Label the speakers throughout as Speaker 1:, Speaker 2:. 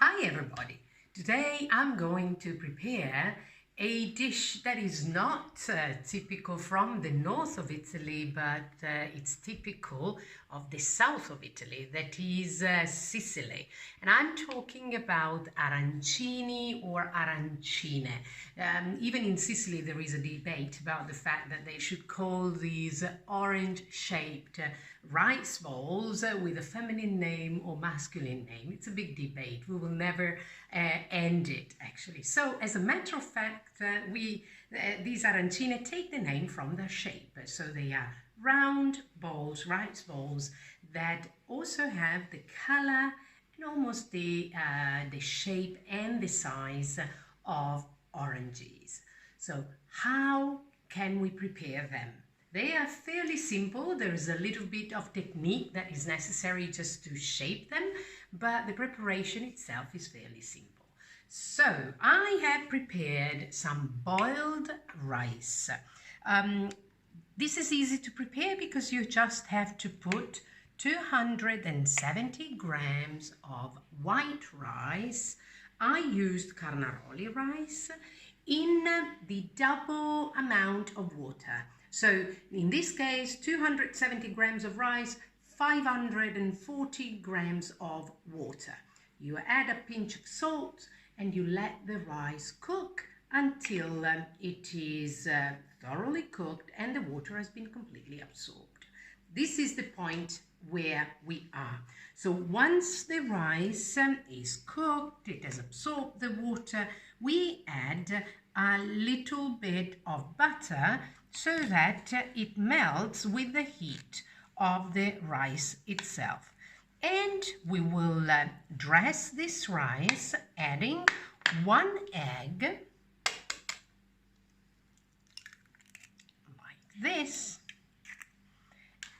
Speaker 1: Hi everybody! Today I'm going to prepare a dish that is not typical from the north of Italy, but it's typical of the south of Italy, that is Sicily. And I'm talking about arancini or arancine. Even in Sicily there is a debate about the fact that they should call these orange-shaped rice balls with a feminine name or masculine name. It's a big debate. We will never end it, actually. So, as a matter of fact, these arancine take the name from their shape. So they are round balls, rice balls, that also have the color and almost the shape and the size of oranges. So how can we prepare them? They are fairly simple. There is a little bit of technique that is necessary just to shape them, but the preparation itself is fairly simple. So I have prepared some boiled rice. This is easy to prepare because you just have to put 270 grams of white rice. I used carnaroli rice in the double amount of water. So in this case, 270 grams of rice, 540 grams of water. You add a pinch of salt and you let the rice cook until it is thoroughly cooked and the water has been completely absorbed. This is the point where we are. So once the rice is cooked, it has absorbed the water, we add a little bit of butter so that it melts with the heat of the rice itself. And we will dress this rice adding 1 egg like this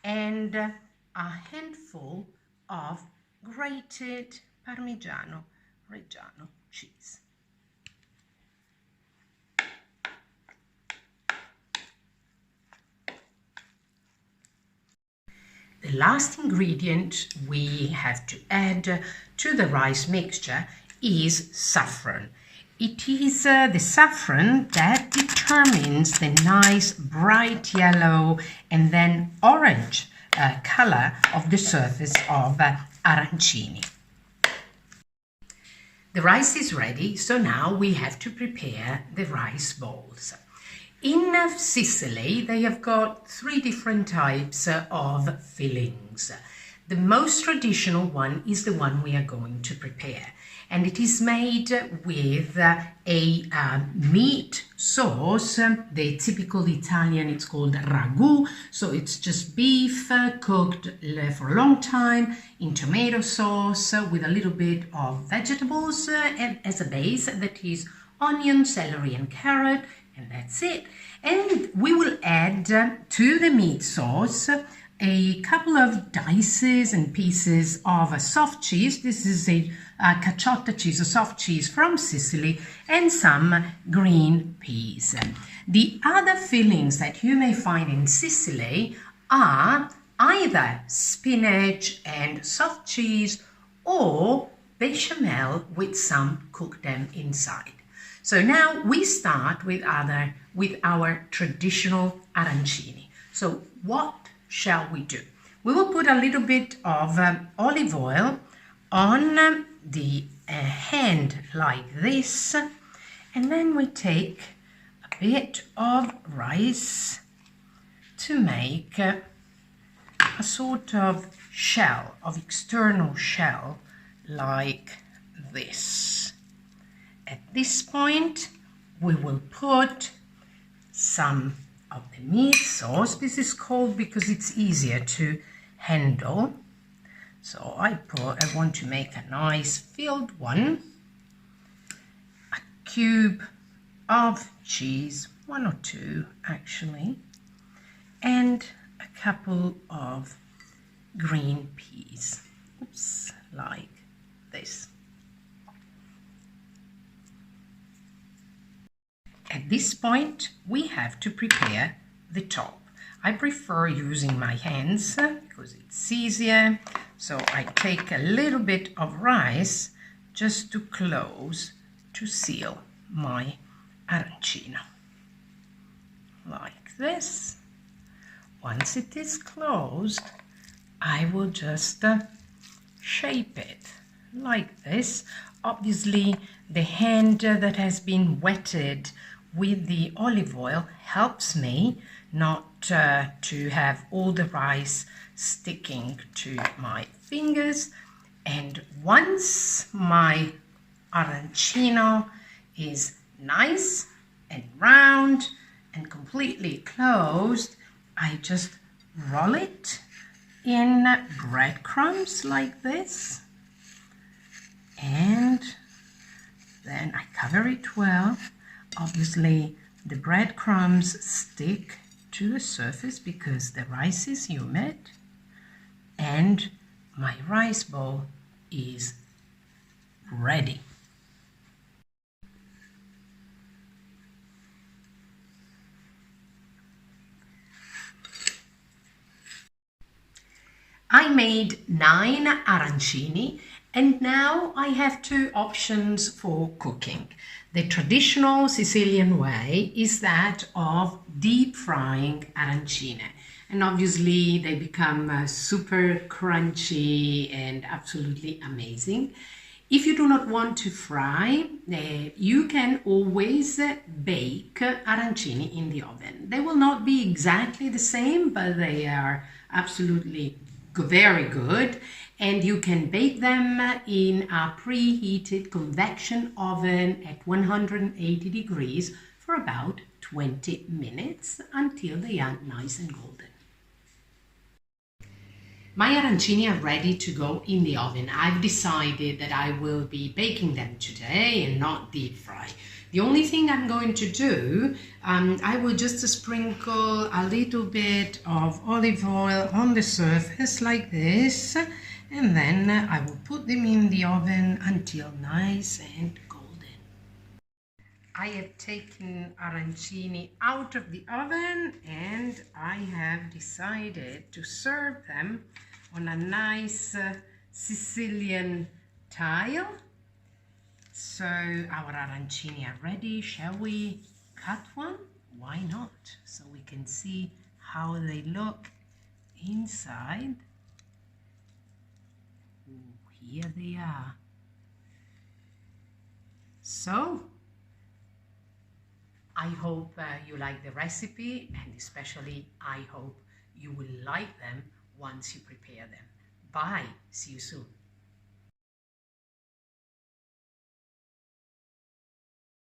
Speaker 1: and a handful of grated Parmigiano Reggiano cheese. The last ingredient we have to add to the rice mixture is saffron. It is the saffron that determines the nice bright yellow and then orange color of the surface of arancini. The rice is ready, so now we have to prepare the rice balls. In Sicily, they have got 3 different types of fillings. The most traditional one is the one we are going to prepare, and it is made with a meat sauce. The typical Italian, it's called ragu, so it's just beef cooked for a long time in tomato sauce with a little bit of vegetables as a base, that is onion, celery and carrot, and that's it. And we will add to the meat sauce a couple of dices and pieces of a soft cheese. This is a caciotta cheese, a soft cheese from Sicily, and some green peas. The other fillings that you may find in Sicily are either spinach and soft cheese or bechamel with some cooked them inside. So now we start with our traditional arancini. So what shall we do? We will put a little bit of olive oil on the hand like this, and then we take a bit of rice to make a sort of shell, of external shell like this. At this point, we will put some of the meat sauce. This is called because it's easier to handle. So I want to make a nice filled one. A cube of cheese, 1 or 2 actually, and a couple of green peas. Oops, like this. At this point, we have to prepare the top. I prefer using my hands because it's easier. So I take a little bit of rice just to close to seal my arancino. Like this. Once it is closed, I will just shape it like this. Obviously, the hand that has been wetted with the olive oil helps me not to have all the rice sticking to my fingers. And once my arancino is nice and round and completely closed, I just roll it in breadcrumbs like this, and then I cover it well. Obviously the breadcrumbs stick to the surface because the rice is humid, and my rice ball is ready. I made 9 arancini, and now I have 2 options for cooking. The traditional Sicilian way is that of deep frying arancine, and obviously they become super crunchy and absolutely amazing. If you do not want to fry, you can always bake arancini in the oven. They will not be exactly the same, but they are absolutely very good, and you can bake them in a preheated convection oven at 180 degrees for about 20 minutes until they are nice and golden. My arancini are ready to go in the oven. I've decided that I will be baking them today and not deep fry. The only thing I'm going to do, I will just sprinkle a little bit of olive oil on the surface like this, and then I will put them in the oven until nice and golden. I have taken arancini out of the oven, and I have decided to serve them on a nice Sicilian tile. So our arancini are ready. Shall we cut one? Why not? So we can see how they look inside. Ooh, here they are. So I hope you like the recipe, and especially I hope you will like them once you prepare them. Bye. See you soon.